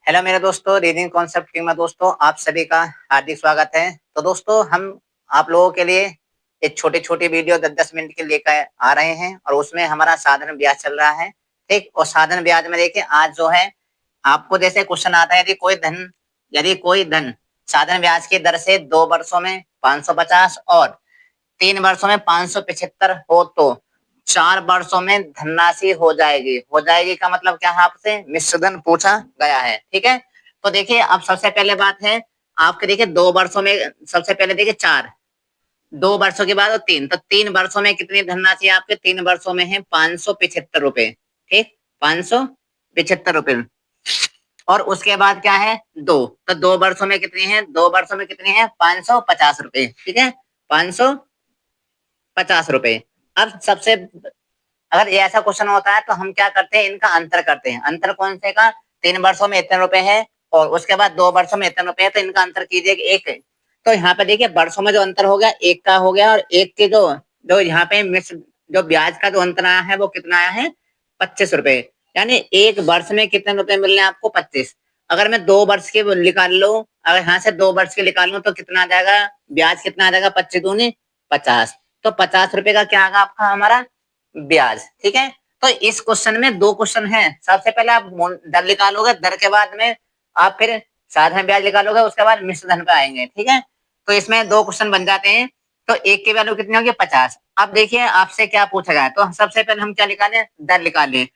Hello मेरे दोस्तों, reading concept team में दोस्तों आप सभी का हार्दिक स्वागत है। तो दोस्तों हम आप लोगों के लिए एक छोटी-छोटी वीडियो 10-10 मिनट के लेकर आ रहे हैं और उसमें हमारा साधारण ब्याज चल रहा है, ठीक। और साधारण ब्याज में देखिए आज जो है आपको जैसे क्वेश्चन आता है, यदि कोई धन साधारण ब्याज की दर से 2 वर्षों में 550 और 3 वर्षों में 575 हो तो 4 वर्षों में धनराशि हो जाएगी का मतलब क्या है, आपसे मिश्र धन पूछा गया है, ठीक है। तो देखिए अब सबसे पहले बात है आपके, देखिए 2 वर्षों में सबसे पहले देखिए 4, 2 वर्षों के बाद और 3, तो 3 वर्षों में कितनी धनराशि आपके 3 वर्षों में है 575 रुपए, ठीक, 575 रुपए। और उसके बाद क्या है 2, तो 2 वर्षों में कितनी है, 2 वर्षों में कितनी है 550 रुपए, ठीक है, 550 रुपए। अब सबसे अगर ये ऐसा क्वेश्चन होता है तो हम क्या करते हैं, इनका अंतर करते हैं। अंतर कौन से का, 3 वर्षों में इतने रुपए है और उसके बाद 2 वर्षों में इतने रुपए है, तो इनका अंतर कीजिए एक है। तो यहाँ पे देखिए वर्षों में जो अंतर हो गया एक का हो गया, और एक के जो जो यहाँ पे मिश्र जो ब्याज का जो अंतर आया है वो कितना आया है 25 रुपए। यानी एक वर्ष में कितने रुपए मिल रहे हैं आपको 25। अगर मैं 2 वर्ष के निकाल लूं, अगर यहाँ से 2 वर्ष के निकाल लूं तो कितना आ जाएगा, ब्याज कितना आ जाएगा 25 दूनी 50, तो 50 रुपए का क्या आगा आपका हमारा ब्याज, ठीक है। तो इस क्वेश्चन में 2 क्वेश्चन हैं। सबसे पहले आप दर निकालोगे, दर के बाद में आप फिर साधारण ब्याज निकालोगे, उसके बाद मिश्र धन पे आएंगे, ठीक है। तो इसमें 2 क्वेश्चन बन जाते हैं। तो एक की वैल्यू कितनी होगी 50। अब देखिए आपसे क्या पूछा गया है, तो सबसे पहले हम क्या निकालें, दर निकालें,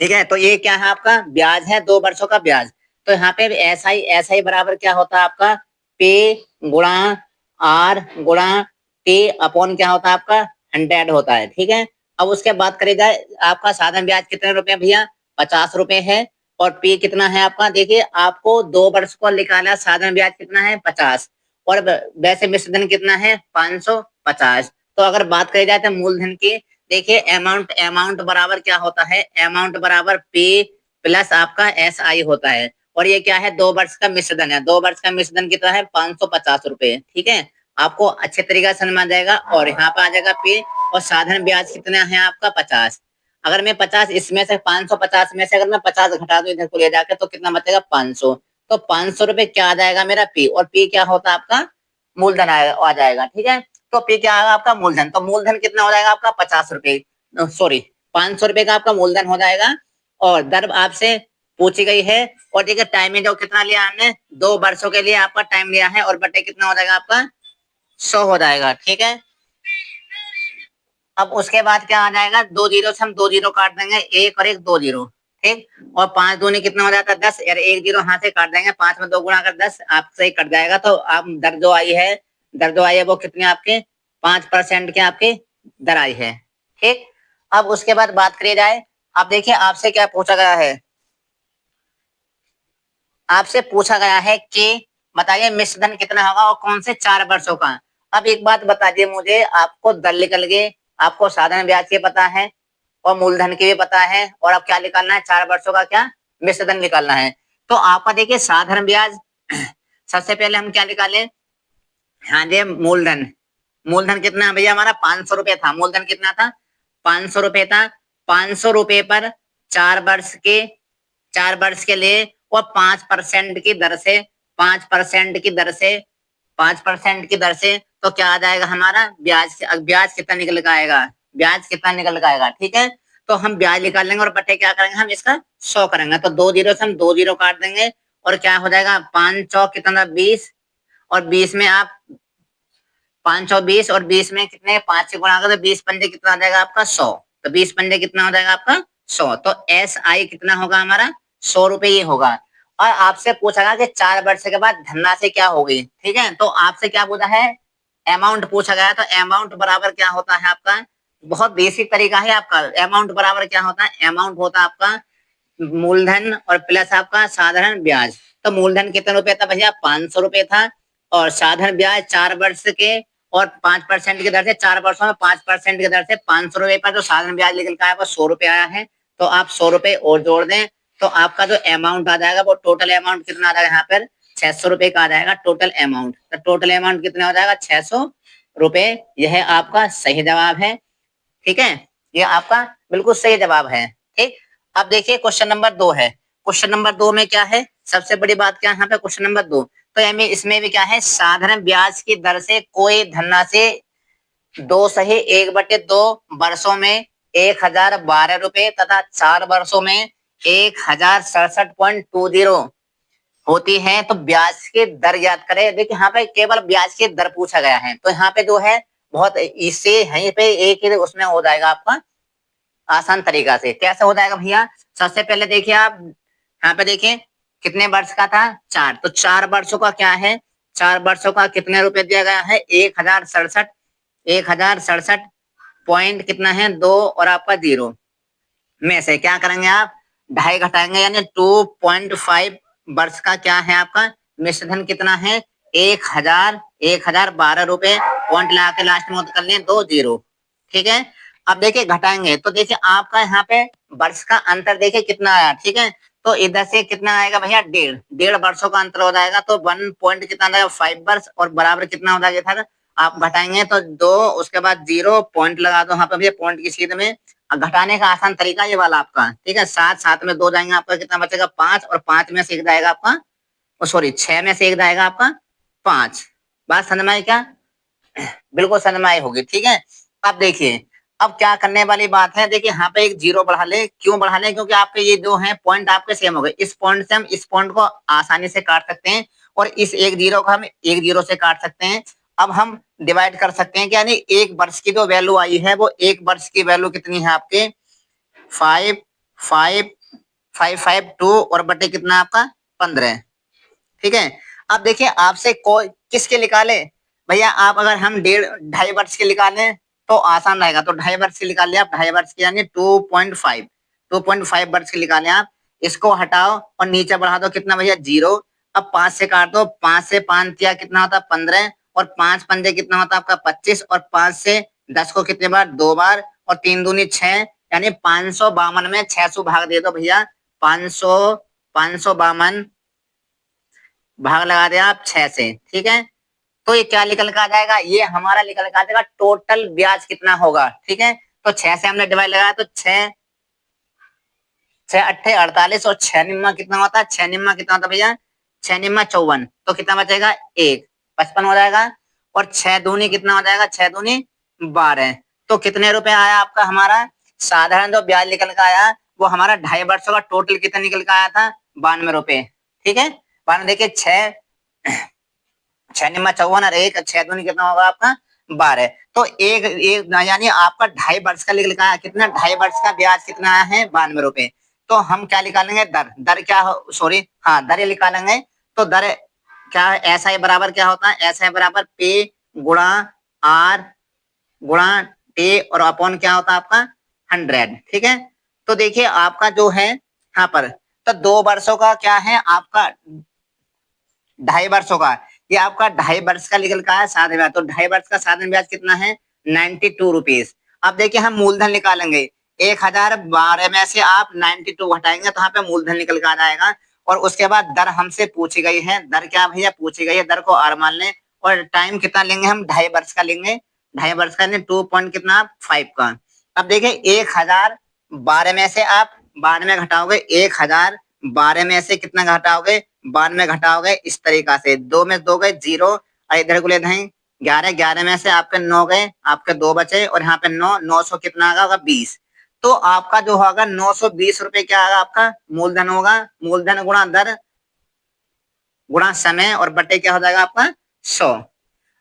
ठीक है। तो ये क्या है आपका ब्याज है, 2 वर्षों का ब्याज। तो यहाँ पे ऐसा ही बराबर क्या होता है आपका पे गुणा आर गुणा टी अपॉन क्या होता है आपका 100 होता है, ठीक है। अब उसके बाद करी जाए आपका साधारण ब्याज कितने रुपए भैया 50 रुपए है, और पी कितना है आपका, देखिए आपको 2 वर्ष को निकाला, साधारण ब्याज कितना है 50 और वैसे मिश्र धन कितना है 550। तो अगर बात करी जाए तो मूलधन की, देखिए अमाउंट बराबर क्या होता है, अमाउंट बराबर पी प्लस आपका एस आई होता है। और ये क्या है 2 वर्ष का मिश्र धन है, 2 वर्ष का मिश्र धन कितना है 550 रुपए, ठीक है। आपको अच्छे तरीके से समझ आ जाएगा। और यहाँ पे आ जाएगा पी, और साधारण ब्याज कितना है आपका 50। अगर मैं 50 इसमें से 550 में से अगर मैं 50 घटा दूं इधर को ले जाकर, तो कितना बचेगा 500। तो 500 रुपए क्या आ जाएगा मेरा पी, और पी क्या होता है आपका मूलधन आ जाएगा, ठीक है। तो पी क्या आएगा आपका मूलधन, तो मूलधन कितना हो जाएगा आपका 50 रुपए, सॉरी 500 रुपए का आपका मूलधन हो जाएगा। और दर आपसे पूछी गई है, और देखिए टाइम जो कितना लिया हमने 2 वर्षों के लिए आपका टाइम लिया है, और बटे कितना हो जाएगा आपका 100 हो जाएगा, ठीक है। अब उसके बाद क्या आ जाएगा, 2 जीरो से हम 2 जीरो काट देंगे, एक और एक 2 जीरो, ठीक। और 5 दूनी कितना हो जाता है 10, यार 1 जीरो हाथ से काट देंगे, 5 में 2 गुणा कर 10 आपसे ही कट जाएगा। तो आप दर जो आई है वो कितनी आपके 5% के आपके दर आई है, ठीक। अब उसके बाद बात करी जाए, अब देखिए आपसे क्या पूछा गया है, आपसे पूछा गया है कि बताइए मिश्र धन कितना होगा और कौन से 4 वर्षों का। अब एक बात बता दिए मुझे, आपको दर निकल गए, आपको साधारण ब्याज के पता है और मूलधन की भी पता है, और अब क्या निकालना है 4 वर्षों का क्या मिश्र धन निकालना है। तो आपका देखिए साधारण ब्याज सबसे पहले हम क्या निकालें, हाँ जी मूलधन, मूलधन कितना है भैया हमारा 500 रुपए था, मूलधन कितना था 500 रुपए था। 500 रुपए पर 4 वर्ष के लिए और 5% की दर से 5% की दर से 5% की दर से, तो क्या आ जाएगा हमारा ब्याज कितना निकल के आएगा, ब्याज कितना निकल के आएगा, ठीक है। तो हम ब्याज निकाल लेंगे और बटे क्या करेंगे हम इसका 100 करेंगे, तो 2 जीरो से हम 2 जीरो काट देंगे, और क्या हो जाएगा 5 चौक कितना 20, और 20 में आप 520, और 20 में कितने 5 से गुणा करें तो 20 पंजे कितना आ जाएगा आपका 100, तो 20 पंजे कितना हो जाएगा आपका 100। तो एस आई कितना होगा हमारा 100 रुपए ही होगा। और आपसे पूछा गया कि 4 वर्ष के बाद धनराशि क्या होगी, ठीक है। तो आपसे क्या पूछा है अमाउंट पूछा गया, तो अमाउंट बराबर क्या होता है आपका, बहुत बेसिक तरीका है आपका। अमाउंट बराबर क्या होता है, अमाउंट होता है आपका मूलधन और प्लस आपका साधारण ब्याज। तो मूलधन कितने रुपए था भैया 500 रुपए था, और साधारण ब्याज 4 वर्ष के और 5% की दर से 4 वर्षों में 5% की दर से 500 रुपए पर जो साधारण ब्याज निकल का आया वो 100 रुपए आया है। तो आप 100 रुपए और जोड़ दें, तो आपका जो अमाउंट आ जाएगा वो टोटल अमाउंट कितना आ जाएगा यहाँ पर 600 रुपए का आ जाएगा टोटल अमाउंट। तो टोटल अमाउंट कितना हो जाएगा 600 रुपए। यह आपका सही जवाब है, ठीक है। ये आपका बिल्कुल सही जवाब है, ठीक। अब देखिए क्वेश्चन नंबर 2 है, क्वेश्चन नंबर 2 में क्या है, सबसे बड़ी बात क्या है यहाँ पे क्वेश्चन नंबर 2, तो इसमें भी क्या है, साधारण ब्याज की दर से कोई धनराशि 2/1/2 वर्षों में 1012 रुपए तथा 4 वर्षों में 1067.20 होती है, तो ब्याज की दर याद करें। देखिए यहाँ पे केवल ब्याज की दर पूछा गया है, तो यहाँ पे जो है बहुत इससे यहीं पे एक ही उसमें हो जाएगा आपका आसान तरीका से। कैसे हो जाएगा भैया, सबसे पहले देखिए आप यहाँ पे देखिए कितने वर्ष का था, 4, तो 4 वर्षों का क्या है, 4 वर्षों का कितने रुपए दिया गया है, 1067 पॉइंट कितना है 2 और आपका 0 में से क्या करेंगे आप, ढाई घटाएंगे, यानी 2.5 वर्ष का क्या है आपका मिश्र धन कितना है, 1012 रुपए, पॉइंट लगा के लास्ट में कर लें 2 0। ठीक है, अब देखिए घटाएंगे तो देखिए आपका यहाँ पे वर्ष का अंतर देखिए कितना आया। ठीक है, तो इधर से कितना आएगा भैया, 1.5 वर्षों का अंतर हो जाएगा, तो 1 पॉइंट कितना आएगा 5 वर्ष, और बराबर कितना हो जाएगा था, आप घटाएंगे तो 2, उसके बाद 0 पॉइंट लगा दो यहाँ पे भैया पॉइंट की सीध में। घटाने का आसान तरीका ये वाला आपका। ठीक है, 7 7 में 2 जाएंगे, आपका कितना बचेगा 5, और 5 में से एक जाएगा आपका, सॉरी 6 में से एक जाएगा आपका 5। बात समझ में आई क्या, बिल्कुल समझ में आई होगी। ठीक है, अब देखिए अब क्या करने वाली बात है, देखिए यहाँ पे एक 0 बढ़ा ले, क्यों बढ़ा ले, क्योंकि आपके ये जो है पॉइंट आपके सेम हो गए, इस पॉइंट से हम इस पॉइंट को आसानी से काट सकते हैं, और इस एक 0 को हम एक 0 से काट सकते हैं। अब हम डिवाइड कर सकते हैं कि यानी एक वर्ष की जो वैल्यू आई है वो एक वर्ष की वैल्यू कितनी है आपके 5 5 5 5 2 और बटे कितना आपका 15। ठीक है, अब देखिए आपसे कोई किसके निकाले भैया, आप अगर हम 1.5 वर्ष के निकालें तो आसान रहेगा, तो 2.5 वर्ष के निकाल लिया आप, 2.5 वर्ष के यानी 2.5 वर्ष के निकाले आप, इसको हटाओ और नीचे बढ़ा दो कितना भैया 0। अब 5 से काट दो, 5 से 5 दिया कितना होता है 15, और 5 पंजे कितना होता है आपका 25, और 5 से 10 को कितने बार 2 बार, और 3 दूनी 6, यानी 552 में 600 भाग दे दो भैया, 552 भाग लगा दिया आप 6 से। ठीक है, तो ये क्या निकल कर आ जाएगा, ये हमारा निकल कर आ जाएगा टोटल ब्याज कितना होगा। ठीक है, तो 6 से हमने डिवाइड लगाया तो 6 6 अट्ठे 48, और 6 निम्मा कितना होता है, 6 निम्मा कितना होता है भैया, 6 निम्मा 54, तो कितना बचेगा 1 55 हो जाएगा, और 6 दूनी कितना हो जाएगा, 6 दूनी 12, तो कितने रुपए आया आपका हमारा साधारण जो ब्याज निकल कर आया वो हमारा 2.5 वर्षों का टोटल कितना निकल कर आया था 92 रुपए। ठीक है, 92 देखिए 6 निम्मा 54 और 1 6 दूनी कितना होगा आपका 12, तो एक यानी आपका 2.5 वर्ष का निकल आया कितना, 2.5 वर्ष का ब्याज कितना आया है 92 रुपए। तो हम क्या निकालेंगे, दर क्या हो, सॉरी हाँ दर निकालेंगे, तो दर क्या है, ऐसा ही बराबर क्या होता है, ऐसा ही बराबर पे गुणा आर गुणा टी और अपॉन क्या होता है आपका 100। ठीक है, तो देखिए आपका जो है यहाँ पर, तो 2 वर्षों का क्या है आपका 2.5 वर्षों का, ये आपका 2.5 वर्ष का निकल का है साधारण ब्याज, तो 2.5 वर्ष का साधारण ब्याज कितना है 92 रुपीज। अब देखिए हम मूलधन निकालेंगे, 1012 में से आप 92 घटाएंगे तो यहाँ पे मूलधन निकल कर आ जाएगा, और उसके बाद दर हमसे पूछी गई है, दर क्या भैया पूछी गई है, दर को आर मान लें, और टाइम कितना लेंगे हम 2.5 वर्ष का लेंगे, 2.5 वर्ष का 2 पॉइंट कितना 5 का। अब देखिए 1012 में से आप 12 में घटाओगे, 1012 में से कितना घटाओगे 12 में घटाओगे, इस तरीका से 2 में 2 गए 0, और इधर को ले दें 11, 11 में से आपके 9 गए, आपके 2 बचे, और यहाँ पे 9 900 कितना आगा होगा 20, तो आपका जो होगा 920 रुपए क्या आगा आपका मूलधन होगा, मूलधन गुणा दर गुणा समय और बटे क्या हो जाएगा आपका 100।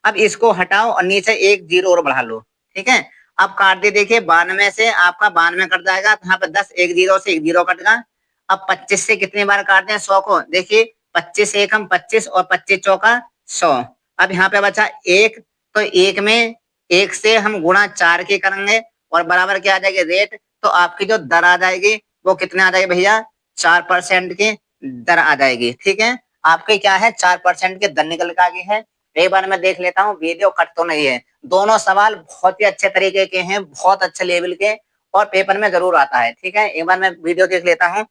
अब इसको हटाओ और नीचे एक 0 और बढ़ा लो। ठीक है, अब काट दे, देखिए 92 से आपका 92 कट जाएगा, तो यहाँ पे 10 एक 0 से एक 0 कट गया। अब 25 से कितनी बार काटते हैं 100 को, देखिए 25 एक हम 25 और 25 चौका 100। अब यहाँ पे बचा 1, तो 1 में 1 से हम गुणा 4 के करेंगे, और बराबर क्या आ जाएगी रेट, तो आपकी जो दर आ जाएगी वो कितने आ जाएगी भैया 4% की दर आ जाएगी। ठीक है, आपके क्या है 4% की दर निकल के आ गई है। एक बार मैं देख लेता हूँ, वीडियो कट तो नहीं है, दोनों सवाल बहुत ही अच्छे तरीके के हैं, बहुत अच्छे लेवल के, और पेपर में जरूर आता है। ठीक है, एक बार मैं वीडियो देख लेता हूँ,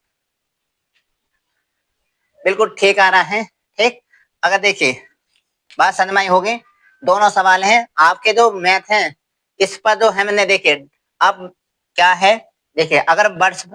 बिल्कुल ठीक आ रहा है। ठीक, अगर देखिए बात समझ में आई होगी, दोनों सवाल हैं आपके जो मैथ हैं इस पर जो हमने देखिए अब क्या है, देखिए अगर वर्ष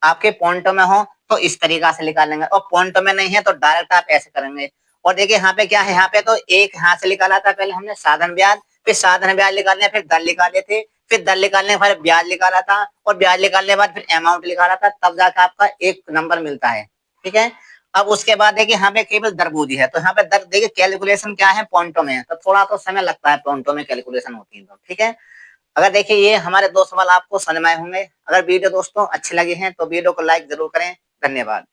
आपके पॉइंटों में हो तो इस तरीका से निकालेंगे, और पॉइंटों में नहीं है तो डायरेक्ट आप ऐसे करेंगे। और देखिए यहाँ पे क्या है, यहाँ पे तो एक हाथ से निकाला था पहले हमने साधारण ब्याज, फिर साधारण ब्याज निकालने, फिर दर निकाले थे, फिर दर निकालने के बाद ब्याज निकाला था, और ब्याज निकालने के बाद फिर अमाउंट निकाला था, तब जाकर आपका एक नंबर मिलता है। ठीक है, अब उसके बाद देखिए यहाँ पे केवल दर बूझी है, तो यहाँ पे दर देखिए कैलकुलेशन क्या है, पॉइंटों में है, तो थोड़ा तो समय लगता है, पॉइंटों में कैलकुलेशन होती है तो। ठीक है, अगर देखिए ये हमारे 2 सवाल आपको समझ में आए होंगे। अगर वीडियो दोस्तों अच्छे लगे हैं तो वीडियो को लाइक जरूर करें। धन्यवाद।